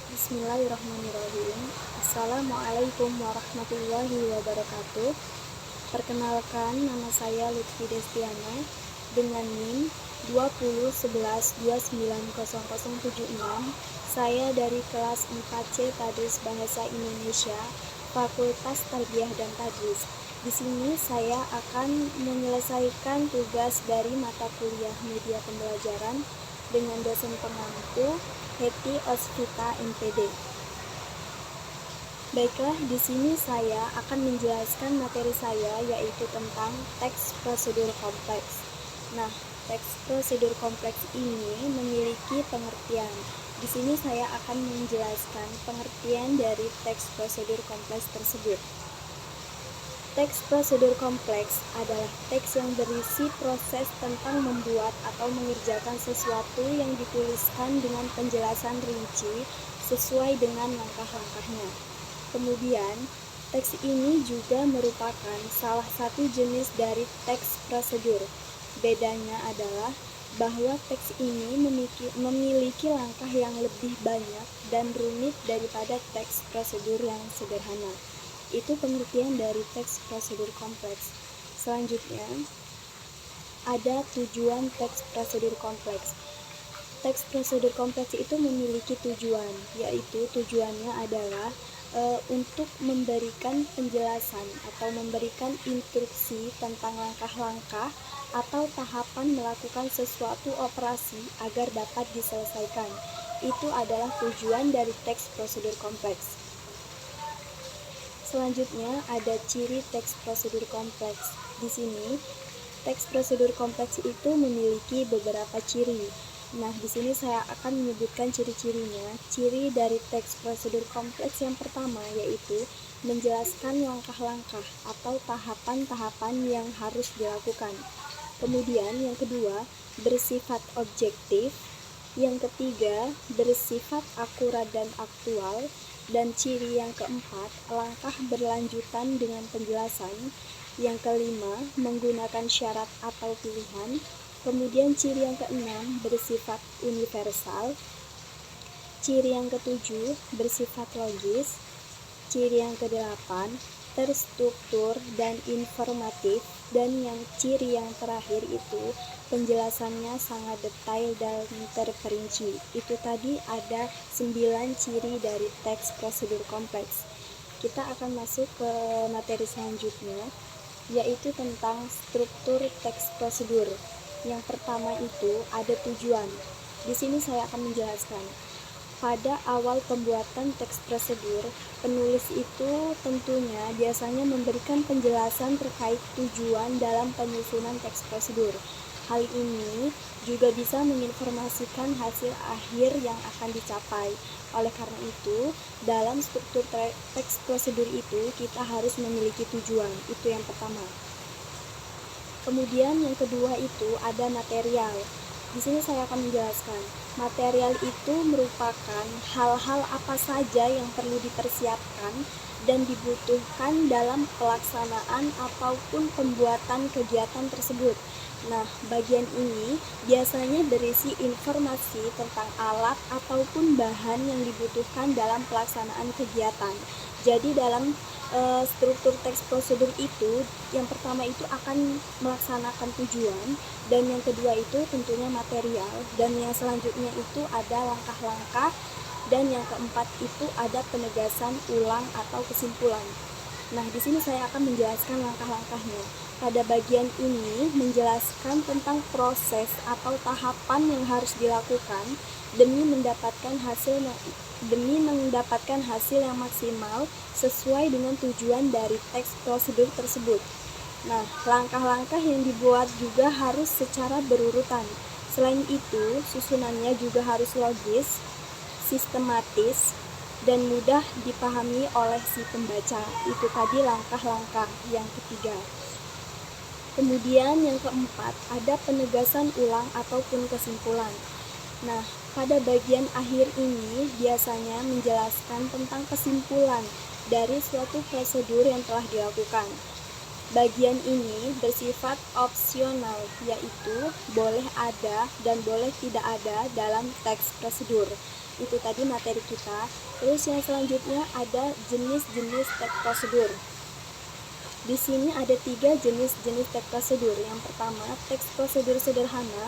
Bismillahirrahmanirrahim. Assalamualaikum warahmatullahi wabarakatuh. Perkenalkan, nama saya Lutfi Destiana dengan NIM 2011290076. Saya dari kelas 4C Tadris Bahasa Indonesia, Fakultas Tarbiyah dan Tadris. Di sini saya akan menyelesaikan tugas dari mata kuliah media pembelajaran dengan dosen pengampu Hetty Osvita MPD. Baiklah, di sini saya akan menjelaskan materi saya, yaitu tentang teks prosedur kompleks. Nah, teks prosedur kompleks ini memiliki pengertian. Di sini saya akan menjelaskan pengertian dari teks prosedur kompleks tersebut. Teks prosedur kompleks adalah teks yang berisi proses tentang membuat atau mengerjakan sesuatu yang dituliskan dengan penjelasan rinci sesuai dengan langkah-langkahnya. Kemudian, teks ini juga merupakan salah satu jenis dari teks prosedur. Bedanya adalah bahwa teks ini memiliki langkah yang lebih banyak dan rumit daripada teks prosedur yang sederhana. Itu pengertian dari teks prosedur kompleks. Selanjutnya, ada tujuan teks prosedur kompleks. Teks prosedur kompleks itu memiliki tujuan, yaitu tujuannya adalah untuk memberikan penjelasan atau memberikan instruksi tentang langkah-langkah atau tahapan melakukan sesuatu operasi agar dapat diselesaikan. Itu adalah tujuan dari teks prosedur kompleks. Selanjutnya ada ciri teks prosedur kompleks. Di sini, teks prosedur kompleks itu memiliki beberapa ciri. Nah, di sini saya akan menyebutkan ciri-cirinya. Ciri dari teks prosedur kompleks yang pertama yaitu menjelaskan langkah-langkah atau tahapan-tahapan yang harus dilakukan. Kemudian yang kedua, bersifat objektif. Yang ketiga, bersifat akurat dan aktual. Dan ciri yang keempat, langkah berlanjutan dengan penjelasan. Yang kelima, menggunakan syarat atau pilihan. Kemudian ciri yang keenam, bersifat universal. Ciri yang ketujuh, bersifat logis. Ciri yang kedelapan, terstruktur dan informatif. Dan yang ciri yang terakhir itu penjelasannya sangat detail dan terperinci. Itu tadi ada 9 ciri dari teks prosedur kompleks. Kita akan masuk ke materi selanjutnya, yaitu tentang struktur teks prosedur. Yang pertama itu ada tujuan. Di sini saya akan menjelaskan. Pada awal pembuatan teks prosedur, penulis itu tentunya biasanya memberikan penjelasan terkait tujuan dalam penyusunan teks prosedur. Hal ini juga bisa menginformasikan hasil akhir yang akan dicapai. Oleh karena itu, dalam struktur teks prosedur itu kita harus memiliki tujuan. Itu yang pertama. Kemudian yang kedua itu ada material. Di sini saya akan menjelaskan. Material itu merupakan hal-hal apa saja yang perlu dipersiapkan dan dibutuhkan dalam pelaksanaan ataupun pembuatan kegiatan tersebut. Nah, bagian ini biasanya berisi informasi tentang alat ataupun bahan yang dibutuhkan dalam pelaksanaan kegiatan. Jadi dalam struktur teks prosedur itu, yang pertama itu akan melaksanakan tujuan, dan yang kedua itu tentunya material, dan yang selanjutnya itu ada langkah-langkah, dan yang keempat itu ada penegasan ulang atau kesimpulan. Nah, di sini saya akan menjelaskan langkah-langkahnya. Pada bagian ini menjelaskan tentang proses atau tahapan yang harus dilakukan demi mendapatkan hasil yang maksimal sesuai dengan tujuan dari teks prosedur tersebut. Nah, langkah-langkah yang dibuat juga harus secara berurutan. Selain itu, susunannya juga harus logis, sistematis, dan mudah dipahami oleh si pembaca. Itu tadi langkah-langkah yang ketiga. Kemudian yang keempat, ada penegasan ulang ataupun kesimpulan. Nah, pada bagian akhir ini biasanya menjelaskan tentang kesimpulan dari suatu prosedur yang telah dilakukan. Bagian ini bersifat opsional, yaitu boleh ada dan boleh tidak ada dalam teks prosedur. Itu tadi materi kita. Terus yang selanjutnya ada jenis-jenis teks prosedur. Di sini ada 3 jenis-jenis teks prosedur. Yang pertama, teks prosedur sederhana.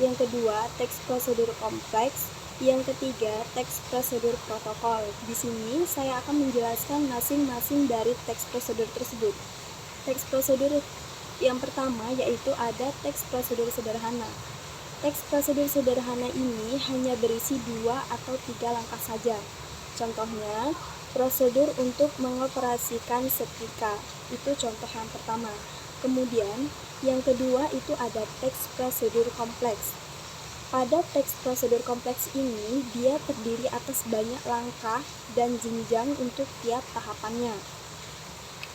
Yang kedua, teks prosedur kompleks. Yang ketiga, teks prosedur protokol. Di sini saya akan menjelaskan masing-masing dari teks prosedur tersebut. Teks prosedur yang pertama yaitu ada teks prosedur sederhana. Teks prosedur sederhana ini hanya berisi 2 atau 3 langkah saja. Contohnya, prosedur untuk mengoperasikan setrika. Itu contoh yang pertama. Kemudian, yang kedua itu ada teks prosedur kompleks. Pada teks prosedur kompleks ini, dia terdiri atas banyak langkah dan jenjang untuk tiap tahapannya.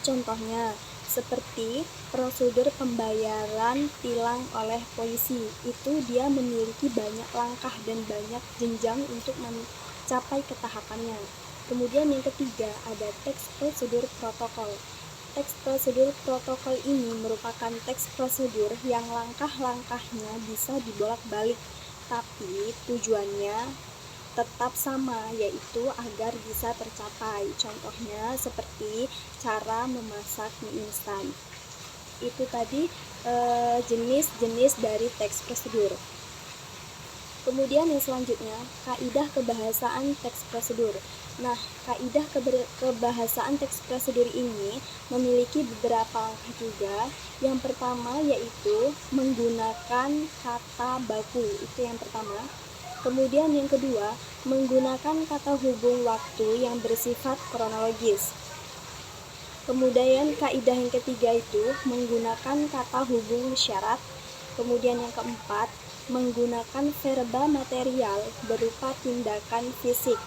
Contohnya, seperti prosedur pembayaran tilang oleh polisi, itu dia memiliki banyak langkah dan banyak jenjang untuk mencapai ke tahapannya. Kemudian yang ketiga ada teks prosedur protokol. Teks prosedur protokol ini merupakan teks prosedur yang langkah-langkahnya bisa dibolak-balik, tapi tujuannya tetap sama, yaitu agar bisa tercapai. Contohnya seperti cara memasak mie instan. Itu tadi jenis-jenis dari teks prosedur. Kemudian yang selanjutnya, kaidah kebahasaan teks prosedur. Nah, kaidah kebahasaan teks prosedur ini memiliki beberapa langkah juga. Yang pertama yaitu menggunakan kata baku. Itu yang pertama. Kemudian yang kedua, menggunakan kata hubung waktu yang bersifat kronologis. Kemudian kaidah yang ketiga itu menggunakan kata hubung syarat. Kemudian yang keempat, menggunakan verba material berupa tindakan fisik.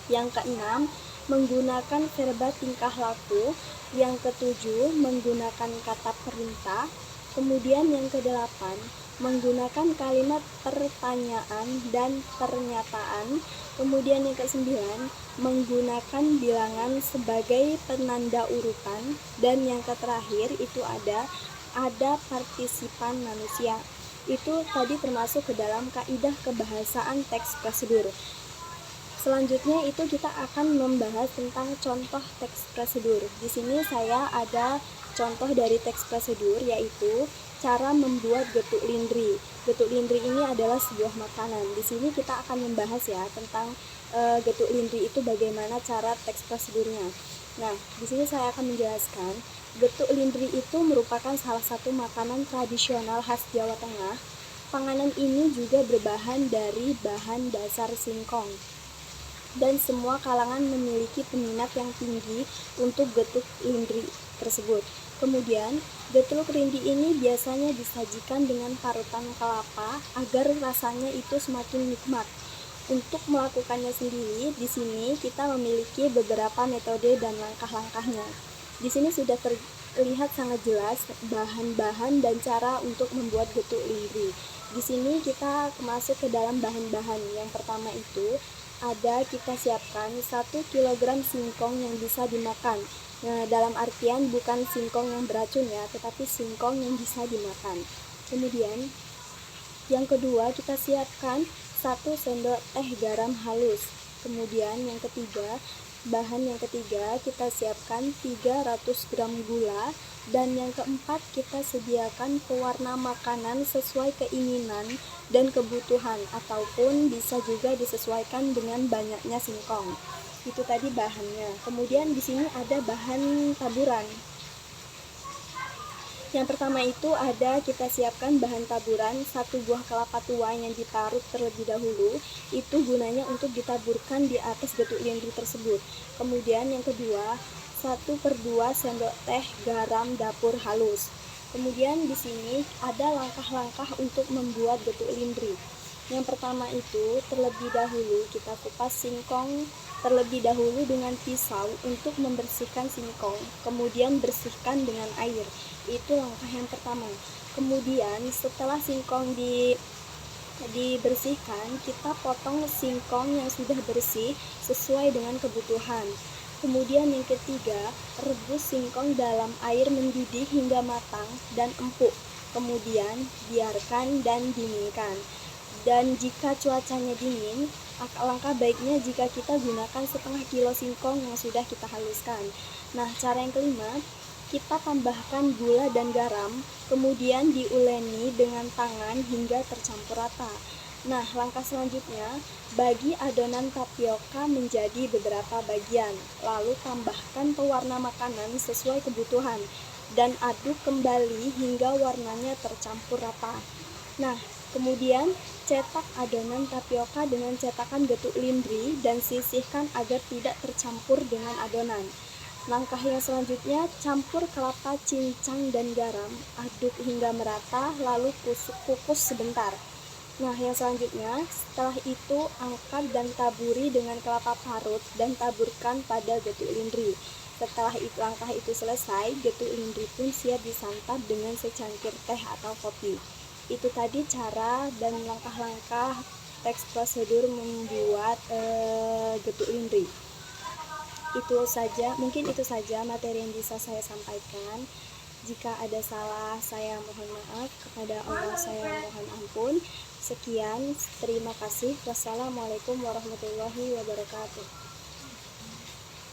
Yang keenam, menggunakan verba tingkah laku. Yang ketujuh, menggunakan kata perintah. Kemudian yang kedelapan, menggunakan kalimat pertanyaan dan pernyataan. Kemudian yang kesembilan, menggunakan bilangan sebagai penanda urutan. Dan yang terakhir itu ada partisipan manusia. Itu tadi termasuk ke dalam kaidah kebahasaan teks prosedur. Selanjutnya itu kita akan membahas tentang contoh teks prosedur. Di sini saya ada contoh dari teks prosedur, yaitu cara membuat getuk lindri. Getuk lindri ini adalah sebuah makanan. Di sini kita akan membahas ya tentang getuk lindri itu bagaimana cara teks prosedurnya. Nah, di sini saya akan menjelaskan getuk lindri itu merupakan salah satu makanan tradisional khas Jawa Tengah. Panganan ini juga berbahan dari bahan dasar singkong. Dan semua kalangan memiliki peminat yang tinggi untuk getuk lindri tersebut. Kemudian, getuk lindri ini biasanya disajikan dengan parutan kelapa agar rasanya itu semakin nikmat. Untuk melakukannya sendiri, di sini kita memiliki beberapa metode dan langkah-langkahnya. Di sini sudah terlihat sangat jelas bahan-bahan dan cara untuk membuat getuk lindri. Di sini kita masuk ke dalam bahan-bahan. Yang pertama itu ada kita siapkan 1 kg singkong yang bisa dimakan. Nah, dalam artian bukan singkong yang beracun ya, tetapi singkong yang bisa dimakan. Kemudian yang kedua kita siapkan 1 sendok teh garam halus. Kemudian yang ketiga, bahan yang ketiga kita siapkan 300 gram gula. Dan yang keempat, kita sediakan pewarna makanan sesuai keinginan dan kebutuhan, ataupun bisa juga disesuaikan dengan banyaknya singkong. Itu tadi bahannya. Kemudian di sini ada bahan taburan. Yang pertama itu ada kita siapkan bahan taburan 1 buah kelapa tua yang diparut terlebih dahulu. Itu gunanya untuk ditaburkan di atas getuk lindri tersebut. Kemudian yang kedua, 1/2 sendok teh garam dapur halus. Kemudian di sini ada langkah-langkah untuk membuat getuk lindri. Yang pertama itu terlebih dahulu kita kupas singkong terlebih dahulu dengan pisau untuk membersihkan singkong. Kemudian bersihkan dengan air. Itu langkah yang pertama. Kemudian setelah singkong dibersihkan, kita potong singkong yang sudah bersih sesuai dengan kebutuhan. Kemudian yang ketiga, rebus singkong dalam air mendidih hingga matang dan empuk. Kemudian biarkan dan dinginkan. Dan jika cuacanya dingin, alangkah baiknya jika kita gunakan setengah kilo singkong yang sudah kita haluskan. Nah, cara yang kelima, kita tambahkan gula dan garam, kemudian diuleni dengan tangan hingga tercampur rata. Nah, langkah selanjutnya, bagi adonan tapioka menjadi beberapa bagian, lalu tambahkan pewarna makanan sesuai kebutuhan, dan aduk kembali hingga warnanya tercampur rata. Nah, kemudian cetak adonan tapioka dengan cetakan getuk lindri dan sisihkan agar tidak tercampur dengan adonan. Langkah yang selanjutnya, campur kelapa, cincang, dan garam, aduk hingga merata, lalu kukus sebentar. Nah, yang selanjutnya, setelah itu angkat dan taburi dengan kelapa parut dan taburkan pada getuk lindri. Setelah itu langkah itu selesai, getuk lindri pun siap disantap dengan secangkir teh atau kopi. Itu tadi cara dan langkah-langkah teks prosedur membuat getuk lindri. Mungkin itu saja materi yang bisa saya sampaikan. Jika ada salah, saya mohon maaf. Kepada Allah saya mohon ampun. Sekian, terima kasih. Wassalamualaikum warahmatullahi wabarakatuh.